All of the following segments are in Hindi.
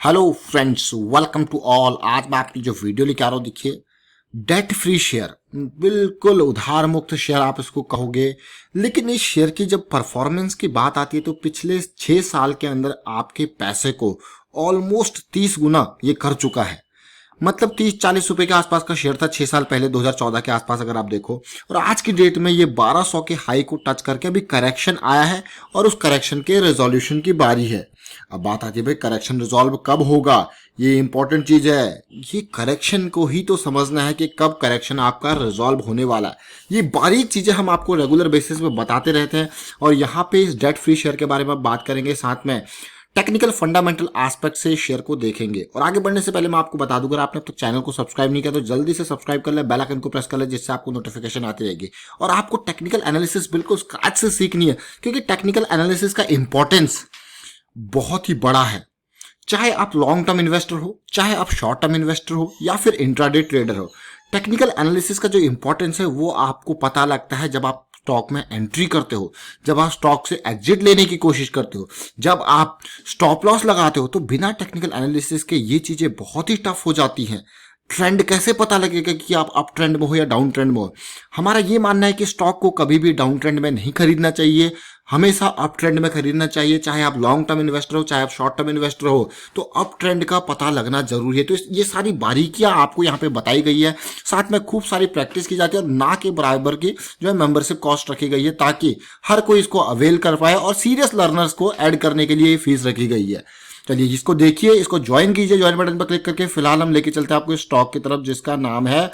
Hello friends, welcome to all. आज मैं आपकी जो वीडियो लेके आ रहा हूँ, देखिए, डेट फ्री शेयर, बिल्कुल उधार मुक्त शेयर आप इसको कहोगे। लेकिन इस शेयर की जब परफॉर्मेंस की बात आती है तो पिछले 6 साल के अंदर आपके पैसे को ऑलमोस्ट 30 गुना ये कर चुका है। मतलब 30-40 रुपए के आसपास का शेयर था 6 साल पहले, 2014 के आसपास अगर आप देखो, और आज की डेट में ये 1200 के हाई को टच करके अभी करेक्शन आया है और उस करेक्शन के रेजोल्यूशन की बारी है। अब बात आती है भाई, करेक्शन रिजॉल्व कब होगा, ये इंपॉर्टेंट चीज है। ये करेक्शन को ही तो समझना है कि कब करेक्शन आपका रिजॉल्व होने वाला है। ये बारीक चीजें हम आपको रेगुलर बेसिस पे बताते रहते हैं और यहाँ पे इस डेट फ्री शेयर के बारे में बात करेंगे, साथ में टेक्निकल फंडामेंटल एस्पेक्ट से शेयर को देखेंगे। और आगे बढ़ने से पहले मैं आपको बता दूं, अगर आपने अब तक चैनल को सब्सक्राइब नहीं किया तो जल्दी से सब्सक्राइब कर ले, बेल आइकन को प्रेस कर ले, जिससे आपको नोटिफिकेशन आती रहेगी। और आपको टेक्निकल एनालिसिस बिल्कुल स्क्रैच से सीखनी है, क्योंकि टेक्निकल एनालिसिस का इंपॉर्टेंस बहुत ही बड़ा है। चाहे आप लॉन्ग टर्म इन्वेस्टर हो, चाहे आप शॉर्ट टर्म इन्वेस्टर हो, या फिर इंट्राडे ट्रेडर हो, टेक्निकल एनालिसिस का जो इंपॉर्टेंस है वो आपको पता लगता है जब आप स्टॉक में एंट्री करते हो, जब आप स्टॉक से एग्जिट लेने की कोशिश करते हो, जब आप स्टॉप लॉस लगाते हो। तो बिना टेक्निकल एनालिसिस के ये चीजें बहुत ही टफ हो जाती हैं। ट्रेंड कैसे पता लगेगा कि आप अप ट्रेंड में हो या डाउन ट्रेंड में हो? हमारा ये मानना है कि स्टॉक को कभी भी डाउन ट्रेंड में नहीं खरीदना चाहिए, हमेशा अप ट्रेंड में खरीदना चाहिए। चाहे आप लॉन्ग टर्म इन्वेस्टर हो, चाहे आप शॉर्ट टर्म इन्वेस्टर हो, तो अप ट्रेंड का पता लगना जरूरी है। तो ये सारी बारीकियां आपको यहाँ पे बताई गई है, साथ में खूब सारी प्रैक्टिस की जाती है और ना के बराबर की जो है मेंबरशिप कॉस्ट रखी गई है, ताकि हर कोई इसको अवेल कर पाए। और सीरियस लर्नर्स को ऐड करने के लिए फीस रखी गई है। चलिए इसको देखिए, इसको ज्वाइन कीजिए, ज्वाइन बटन पर क्लिक करके। फिलहाल हम लेके चलते हैं आपको स्टॉक की तरफ, जिसका नाम है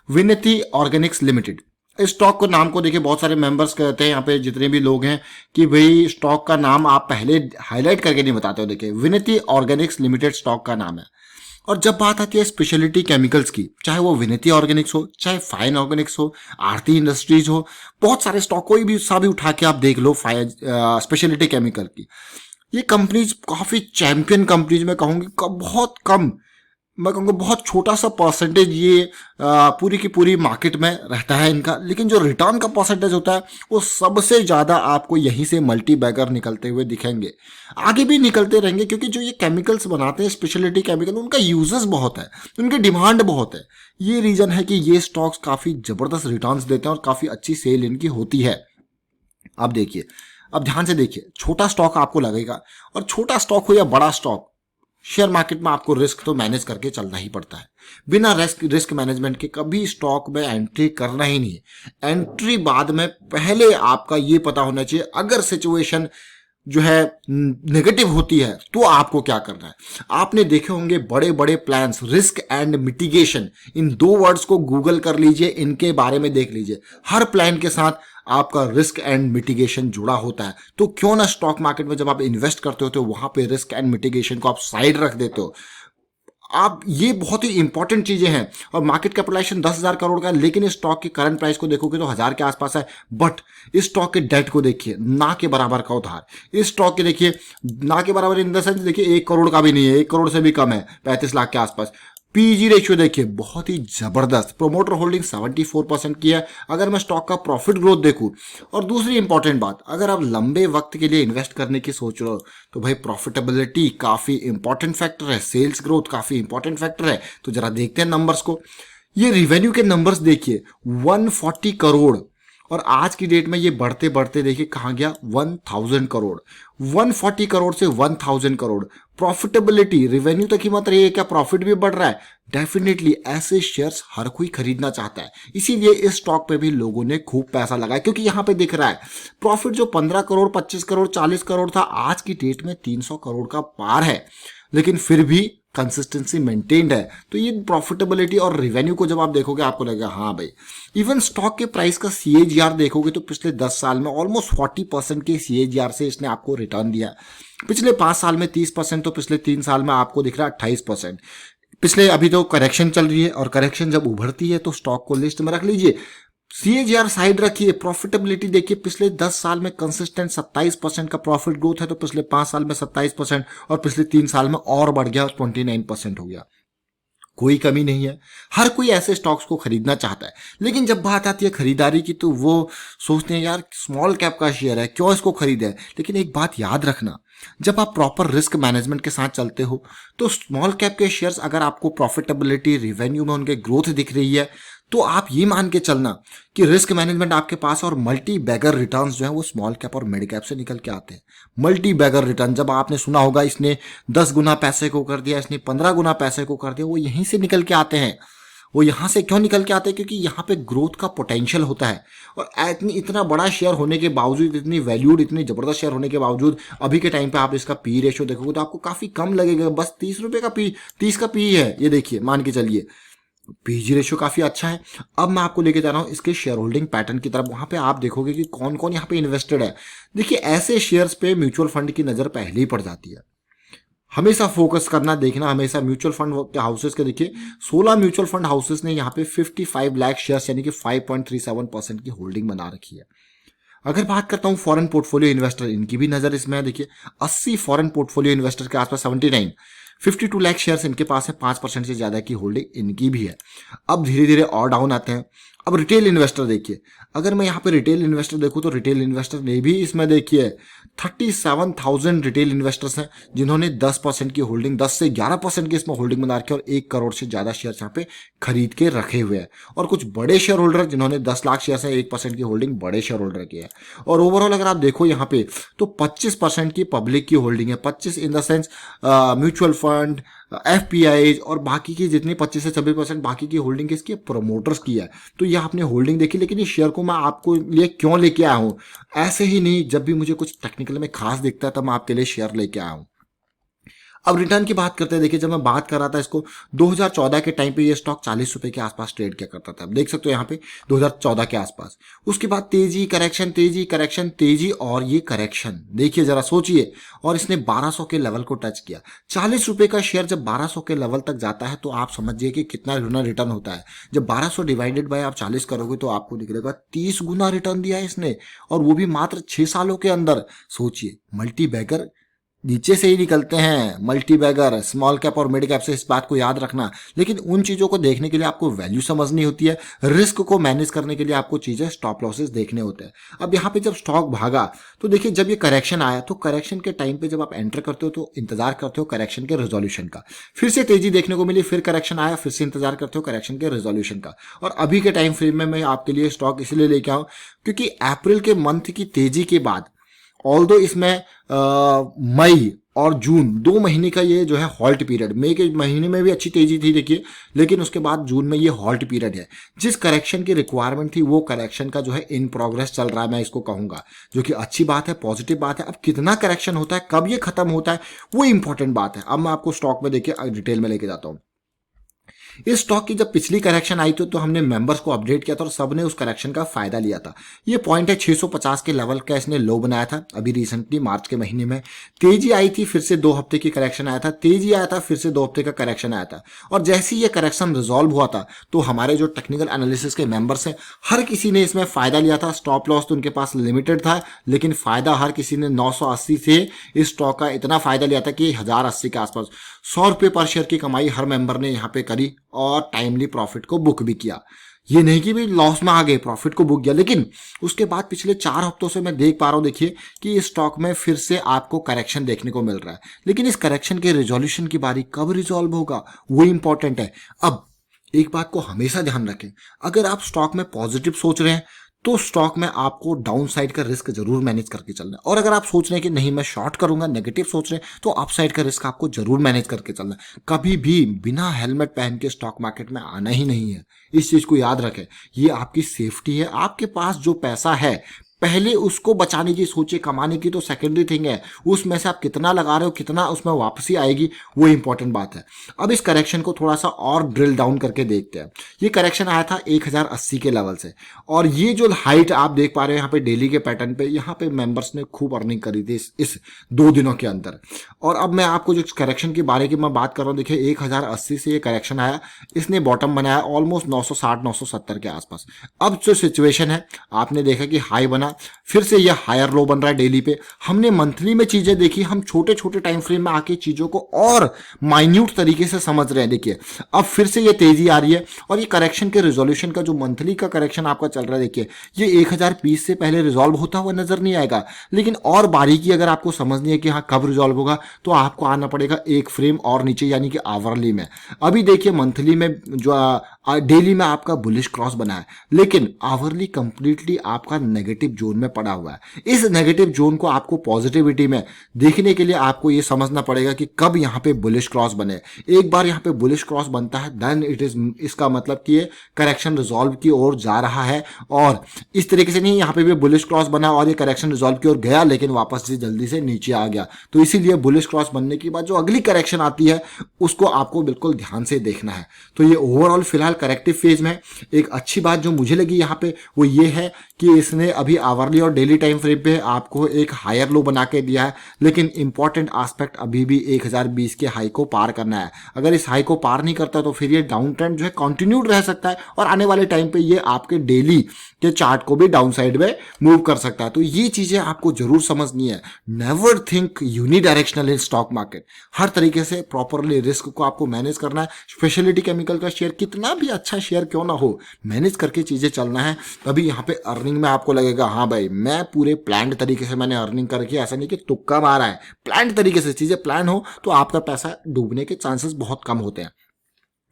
विनती ऑर्गेनिक्स लिमिटेड। इस स्टॉक को नाम को देखिए, बहुत सारे मेंबर्स कहते हैं यहाँ पे जितने भी लोग हैं कि भाई स्टॉक का नाम आप पहले हाईलाइट करके नहीं बताते हो। देखिए, विनती ऑर्गेनिक्स लिमिटेड स्टॉक का नाम है। और जब बात आती है स्पेशलिटी केमिकल्स की, चाहे वो विनती ऑर्गेनिक्स हो, चाहे फाइन ऑर्गेनिक्स हो, आरती इंडस्ट्रीज हो, बहुत सारे स्टॉक, कोई भी सा भी उठा के आप देख लो स्पेशलिटी केमिकल की, ये कंपनीज काफी चैंपियन कंपनीज में कहूंगी। बहुत कम, मैं कहूँगा बहुत छोटा सा परसेंटेज ये पूरी की पूरी मार्केट में रहता है इनका, लेकिन जो रिटर्न का परसेंटेज होता है वो सबसे ज़्यादा आपको यहीं से मल्टी बैगर निकलते हुए दिखेंगे। आगे भी निकलते रहेंगे, क्योंकि जो ये केमिकल्स बनाते हैं स्पेशलिटी केमिकल, उनका यूजेस बहुत है, उनकी डिमांड बहुत है। ये रीज़न है कि ये स्टॉक्स काफ़ी ज़बरदस्त रिटर्न्स देते हैं और काफ़ी अच्छी सेल इनकी होती है। अब देखिए, अब ध्यान से देखिए, छोटा स्टॉक आपको लगेगा, और छोटा स्टॉक हो या बड़ा स्टॉक, शेयर मार्केट में आपको रिस्क तो मैनेज करके चलना ही पड़ता है। बिना रिस्क मैनेजमेंट के कभी स्टॉक में एंट्री करना ही नहीं है। एंट्री बाद में, पहले आपका ये पता होना चाहिए अगर सिचुएशन जो है नेगेटिव होती है तो आपको क्या करना है। आपने देखे होंगे बड़े बड़े प्लान्स, रिस्क एंड मिटिगेशन, इन दो वर्ड्स को गूगल कर लीजिए, इनके बारे में देख लीजिए। हर प्लान के साथ आपका रिस्क एंड मिटिगेशन जुड़ा होता है। तो क्यों ना स्टॉक मार्केट में जब आप इन्वेस्ट करते हो तो वहां पे रिस्क एंड मिटिगेशन को आप साइड रख देते हो। आप, ये बहुत ही इंपॉर्टेंट चीजें हैं। और मार्केट कैपिटलाइजेशन 10,000 करोड़ का है, लेकिन इस स्टॉक की करंट प्राइस को देखोगे तो 1000 के आसपास है। बट इस स्टॉक के डेट को देखिए, ना के बराबर का उधार। इस स्टॉक के देखिए, ना के बराबर इन द सेंस, देखिए 1 करोड़ का भी नहीं है, 1 करोड़ से भी कम है, 35 लाख के आसपास। पीजी रेशियो देखिए बहुत ही जबरदस्त। प्रोमोटर होल्डिंग 74% की है। अगर मैं स्टॉक का प्रॉफिट ग्रोथ देखूं, और दूसरी इंपॉर्टेंट बात, अगर आप लंबे वक्त के लिए इन्वेस्ट करने की सोच रहे हो तो भाई प्रॉफिटेबिलिटी काफी इंपॉर्टेंट फैक्टर है, सेल्स ग्रोथ काफी इंपॉर्टेंट फैक्टर है। तो जरा देखते हैं नंबर्स को। ये रिवेन्यू के नंबर्स देखिए, 140 करोड़, और आज की डेट में ये बढ़ते बढ़ते देखिए कहाँ गया, 1000 करोड़। 140 करोड़ से 1000 करोड़। प्रॉफिटेबिलिटी, रेवेन्यू तक ही मत रही है, क्या प्रॉफिट भी बढ़ रहा है? डेफिनेटली ऐसे शेयर्स हर कोई खरीदना चाहता है, इसीलिए इस स्टॉक पे भी लोगों ने खूब पैसा लगाया, क्योंकि यहाँ पे दिख रहा है प्रॉफिट जो 15 करोड़, 25 करोड़, 40 करोड़ था, आज की डेट में 300 करोड़ का पार है। लेकिन फिर भी कंसिस्टेंसी मेंटेन्ड है। तो ये प्रॉफिटेबिलिटी और रेवेन्यू को जब आप देखोगे आपको लगेगा हाँ भाई। इवन स्टॉक के प्राइस का सीएजीआर देखोगे तो पिछले 10 साल में ऑलमोस्ट 40% के सीएजीआर से इसने आपको रिटर्न दिया। पिछले 5 साल में 30%, तो पिछले 3 साल में आपको दिख रहा है 28%। पिछले, अभी तो करेक्शन चल रही है, और करेक्शन जब उभरती है तो स्टॉक को लिस्ट में रख लीजिए, सीएजीआर साइड रखिए। प्रॉफिटेबिलिटी देखिए, पिछले 10 साल में कंसिस्टेंट 27% का प्रॉफिट ग्रोथ है, तो पिछले 5 साल में 27%, और पिछले 3 साल में और बढ़ गया, 29% हो गया। कोई कमी नहीं है, हर कोई ऐसे स्टॉक्स को खरीदना चाहता है। लेकिन जब बात आती है खरीदारी की तो वो सोचते हैं यार स्मॉल कैप का शेयर है, क्यों इसको खरीदें। लेकिन एक बात याद रखना, जब आप प्रॉपर रिस्क मैनेजमेंट के साथ चलते हो तो स्मॉल कैप के शेयर्स अगर आपको प्रॉफिटेबिलिटी रिवेन्यू में उनके ग्रोथ दिख रही है तो आप ये मान के चलना कि रिस्क मैनेजमेंट आपके पास और मल्टी बैगर रिटर्न्स जो है वो स्मॉल कैप और मिड कैप से निकल के आते हैं। मल्टी बैगर रिटर्न जब आपने सुना होगा इसने 10 गुना पैसे को कर दिया, इसने 15 गुना पैसे को कर दिया, वो यहीं से निकल के आते हैं। वो यहाँ से क्यों निकल के आते हैं? क्योंकि यहाँ पे ग्रोथ का पोटेंशियल होता है। और इतना बड़ा शेयर होने के बावजूद, इतनी वैल्यूड, इतनी जबरदस्त शेयर होने के बावजूद अभी के टाइम पे आप इसका पी रेशियो देखोगे तो आपको काफी कम लगेगा। बस 30 रुपए का पी, 30 का पी है ये, देखिए मान के चलिए पीजी रेशियो काफी अच्छा है। अब मैं आपको लेके जा रहा हूं इसके शेयर होल्डिंग पैटर्न की तरफ। वहां पे आप देखोगे कि कौन कौन यहाँ पे इन्वेस्टेड है। देखिए ऐसे शेयर्स पे म्यूचुअल फंड की नजर पहले ही पड़ जाती है। हमेशा फोकस करना, देखना हमेशा म्यूचुअल फंड हाउसेस के। देखिए 16 म्यूचुअल फंड हाउसेस ने यहाँ पे 55 लाख शेयर्स यानी कि 5.37% की होल्डिंग बना रखी है। अगर बात करता हूं फॉरेन पोर्टफोलियो इन्वेस्टर, इनकी भी नजर इसमें है। देखिए 80 फॉरेन पोर्टफोलियो इन्वेस्टर के आसपास 52 लाख शेयर्स इनके पास है, 5% से ज्यादा की होल्डिंग इनकी भी है। अब धीरे धीरे और डाउन आते हैं। अब रिटेल इन्वेस्टर देखिए, अगर मैं यहाँ पे रिटेल इन्वेस्टर देखूं तो रिटेल इन्वेस्टर ने भी इसमें देखिए 37,000 रिटेल इन्वेस्टर्स हैं जिन्होंने 10% की होल्डिंग, 10 से 11% की इसमें होल्डिंग बना रखी है और 1 करोड़ से ज्यादा शेयर यहाँ पे खरीद के रखे हुए हैं। और कुछ बड़े शेयर होल्डर जिन्होंने 10 लाख शेयर है, 1% की होल्डिंग बड़े शेयर होल्डर की है। और ओवरऑल अगर आप देखो यहाँ पे तो 25% की पब्लिक की होल्डिंग है। 25 in the sense mutual fund, FPI और बाकी की जितनी 25 से 26% बाकी की होल्डिंग किसकी, प्रमोटर्स की है। तो यह आपने होल्डिंग देखी। लेकिन इस शेयर को मैं आपको लिए क्यों लेके आया हूं? ऐसे ही नहीं, जब भी मुझे कुछ टेक्निकल में खास दिखता है तब मैं आपके लिए शेयर लेके आया हूं। अब रिटर्न की बात करते हैं। देखिए जब मैं बात कर रहा था इसको 2014 के टाइम पे ये स्टॉक 40 रुपए के आसपास ट्रेड किया करता था। देख सकते हो यहाँ पे 2014 के आसपास। उसके बाद तेजी, करेक्शन, तेजी, करेक्शन, तेजी और ये करेक्शन। देखिए जरा सोचिए, और इसने 1200 के लेवल को टच किया। 40 रुपए का शेयर जब 1200 के लेवल तक जाता है तो आप समझिए कि कितना गुना रिटर्न होता है। जब 1200 डिवाइडेड बाय आप 40 करोगे तो आपको निकलेगा 30 गुना रिटर्न दिया है इसने, और वो भी मात्र 6 सालों के अंदर। सोचिए, मल्टी बैगर नीचे से ही निकलते हैं, मल्टी बैगर स्मॉल कैप और मिड कैप से, इस बात को याद रखना। लेकिन उन चीजों को देखने के लिए आपको वैल्यू समझनी होती है, रिस्क को मैनेज करने के लिए आपको चीजें स्टॉप लॉसेस देखने होते हैं। अब यहाँ पे जब स्टॉक भागा तो देखिए जब ये करेक्शन आया तो करेक्शन के टाइम पे जब आप एंटर करते हो तो इंतजार करते हो करेक्शन के रेजोल्यूशन का। फिर से तेजी देखने को मिली, फिर करेक्शन आया, फिर से इंतजार करते हो करेक्शन के रेजोल्यूशन का। और अभी के टाइम फ्रेम में मैं आपके लिए स्टॉक इसलिए लेके आऊं क्योंकि अप्रैल के मंथ की तेजी के बाद, ऑल्दो इसमें मई और जून 2 महीने का ये जो है हॉल्ट पीरियड, मई के महीने में भी अच्छी तेजी थी देखिए, लेकिन उसके बाद जून में ये हॉल्ट पीरियड है। जिस करेक्शन की रिक्वायरमेंट थी वो करेक्शन का जो है इन प्रोग्रेस चल रहा है, मैं इसको कहूंगा, जो कि अच्छी बात है, पॉजिटिव बात है। अब कितना करेक्शन होता है, कब ये खत्म होता है, वो इंपॉर्टेंट बात है। अब मैं आपको स्टॉक में देखिए डिटेल में लेके जाता हूँ। इस स्टॉक की जब पिछली करेक्शन आई थी तो हमने मेंबर्स को अपडेट किया था और सबने उस करेक्शन का फायदा लिया था। ये पॉइंट है 650 के लेवल का इसने लो बनाया था। अभी रिसेंटली मार्च के महीने में तेजी आई थी, फिर से 2 हफ्ते की करेक्शन आया था, तेजी आया था, फिर से 2 हफ्ते का करेक्शन आया था। और जैसे ही ये करेक्शन रिजॉल्व हुआ था तो हमारे जो टेक्निकल एनालिसिस के मेंबर्स हैं हर किसी ने इसमें फायदा लिया था। स्टॉप लॉस तो उनके पास लिमिटेड था, लेकिन फायदा हर किसी ने 980 से इस स्टॉक का इतना फायदा लिया था कि 1080 के आसपास 100 रुपये पर शेयर की कमाई हर मेंबर ने यहाँ पे करी और टाइमली प्रॉफिट को बुक भी किया। ये नहीं कि भी लॉस में आ गए, प्रॉफिट को बुक किया। लेकिन उसके बाद पिछले 4 हफ्तों से मैं देख पा रहा हूं, देखिए कि इस स्टॉक में फिर से आपको करेक्शन देखने को मिल रहा है। लेकिन इस करेक्शन के रिजोल्यूशन की बारी कब रिजॉल्व होगा वो इंपॉर्टेंट है। अब एक बात को हमेशा ध्यान रखें, अगर आप स्टॉक में पॉजिटिव सोच रहे हैं तो स्टॉक में आपको डाउन साइड का रिस्क जरूर मैनेज करके चलना है। और अगर आप सोच रहे हैं कि नहीं मैं शॉर्ट करूंगा, नेगेटिव सोच रहे हैं, तो अप साइड का रिस्क आपको जरूर मैनेज करके चलना है। कभी भी बिना हेलमेट पहन के स्टॉक मार्केट में आना ही नहीं है। इस चीज को याद रखें, ये आपकी सेफ्टी है। आपके पास जो पैसा है पहले उसको बचाने की सोचिए, कमाने की तो सेकेंडरी थिंग है। उसमें से आप कितना लगा रहे हो, कितना उसमें वापसी आएगी, वो इंपॉर्टेंट बात है। अब इस करेक्शन को थोड़ा सा और ड्रिल डाउन करके देखते हैं। ये करेक्शन आया था 1080 के लेवल से, और ये जो हाइट आप देख पा रहे हो यहाँ पे डेली के पैटर्न पे, यहाँ पे मेंबर्स ने खूब अर्निंग करी थी इस 2 दिनों के अंदर। और अब मैं आपको जो करेक्शन के बारे की मैं बात कर रहा हूँ, देखिए 1080 से ये करेक्शन आया, इसने बॉटम बनाया ऑलमोस्ट 960 970 के आसपास। अब जो सिचुएशन है, आपने देखा कि हाई बना, है, फिर से ये हायर लो बन रहा है डेली पे। हमने मंथली में चीजें देखी, हम छोटे छोटे टाइम फ्रेम में आके चीजों को और माइन्यूट तरीके से समझ रहे हैं। देखिए अब फिर से ये तेजी आ रही है और ये करेक्शन के रिजोल्यूशन का जो मंथली का करेक्शन आपका चल रहा है, देखिए ये 1020 से पहले रिजॉल्व होता हुआ नजर नहीं आएगा। लेकिन और बारीकी अगर आपको समझनी है कि हाँ कब रिजॉल्व होगा, तो आपको आना पड़ेगा एक फ्रेम और नीचे, यानी कि आवरली में। अभी देखिए मंथली में जो डेली में आपका बुलिश क्रॉस बना है, लेकिन आवरली कंप्लीटली आपका नेगेटिव जोन में पड़ा हुआ है। इस नेगेटिव जोन को आपको पॉजिटिविटी में देखने के लिए आपको ये समझना पड़ेगा कि कब यहाँ पे बुलिश क्रॉस बने। एक बार यहाँ पे बुलिश क्रॉस बनता है देन इट इज, इसका मतलब कि ये करेक्शन रिजॉल्व की ओर जा रहा है। और इस तरीके से नहीं यहाँ पे भी बुलिश क्रॉस बना और ये करेक्शन रिजॉल्व की ओर गया लेकिन वापस से जल्दी से नीचे आ गया। तो इसीलिए बुलिश क्रॉस बनने के बाद जो अगली करेक्शन आती है उसको आपको बिल्कुल ध्यान से देखना है। तो ये ओवरऑल फिलहाल करेक्टिव फेज में। एक अच्छी बात जो मुझे लगी यहाँ पे वो ये है कि इसने अभी आवरली और डेली टाइम फ्रेम पे आपको एक हायर लो बना के दिया है, लेकिन इंपॉर्टेंट एस्पेक्ट अभी भी 1020 के हाई को पार करना है। अगर इस हाई को पार नहीं करता तो फिर ये डाउन ट्रेंड जो है कंटिन्यूड रह सकता है और आने वाले टाइम पे ये आपके डेली के चार्ट को भी डाउन साइड में मूव कर सकता है। तो ये चीजें आपको जरूर समझनी है। Never think unidirectional in stock market. हर तरीके से प्रॉपरली रिस्क को आपको मैनेज करना है। स्पेशलिटी केमिकल का शेयर कितना भी अच्छा शेयर क्यों ना हो, मैनेज करके चीजें चलना है। तभी यहाँ पे अर्निंग में आपको लगेगा हाँ भाई मैं पूरे प्लान्ड तरीके से मैंने अर्निंग करके, ऐसा नहीं कि तुक्का मारा है। प्लान्ड तरीके से चीजें प्लान हो तो आपका पैसा डूबने के चांसेस बहुत कम होते हैं।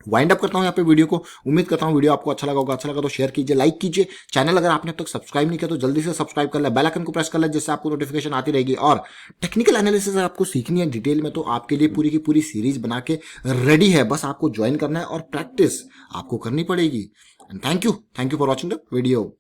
वाइंड अप करता हूं यहाँ पे वीडियो को। उम्मीद करता हूं वीडियो आपको अच्छा लगा होगा। अच्छा लगा तो शेयर कीजिए, लाइक कीजिए। चैनल अगर आपने अब तक सब्सक्राइब नहीं किया तो जल्दी से सब्सक्राइब कर ले, बेल आइकन को प्रेस कर ले जिससे आपको नोटिफिकेशन आती रहेगी। और टेक्निकल एनालिसिस अगर आपको सीखनी है डिटेल में तो आपके लिए पूरी की पूरी सीरीज बना के रेडी है। बस आपको ज्वाइन करना है और प्रैक्टिस आपको करनी पड़ेगी। And thank you for watching the video.